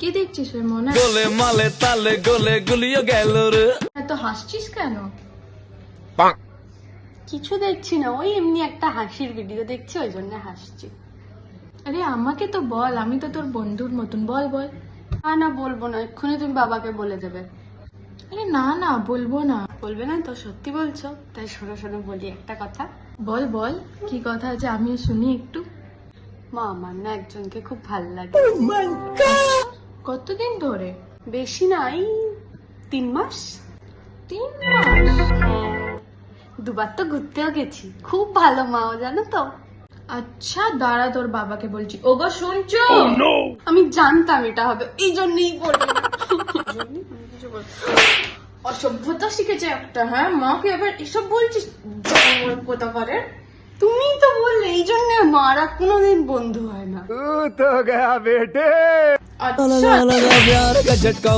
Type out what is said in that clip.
কি দেখছিস রে মনে? গোলে মালে তালে গোলে গুলিয়ে গেল রে। এত হাসছিস কেন? কিছু দেখছি না, ওই এমনি একটা হাসির ভিডিও দেখছি, ওই জন্য হাসছি। আরে আমাকে তো বল, আমি তো তোর বন্ধুর মতন, বল বল। না বলবো না, এক্ষুনি তুমি বাবাকে বলে দেবে। আরে না না বলবো না। বলবে না তো? সত্যি বলছো? তাই শোনো শোনো বলি একটা কথা। বল বল, কি কথা আছে আমিও শুনি একটু। মা, আমার না একজনকে খুব ভাল লাগে। কতদিন ধরে? বেশি নাই, 3 মাস। 3 মাস? হ্যাঁ, দুবার তো ঘুরতেও গেছি। খুব ভালো মাও, জানো তো। আচ্ছা দাঁড়া, তোর বাবাকে বলছি। ওগো শুনছো? আমি জানতাম এটা হবে, এই জন্যই বলি। অসভ্যতা শিখেছে একটা। হ্যাঁ, মাকে এবার এসব বলছিস? কোথা করে? তুমি তো বললে, এই জন্য মারা কোনোদিন বন্ধু হয় না। তো গয়া বেটে আচ্ছা প্যার का झटका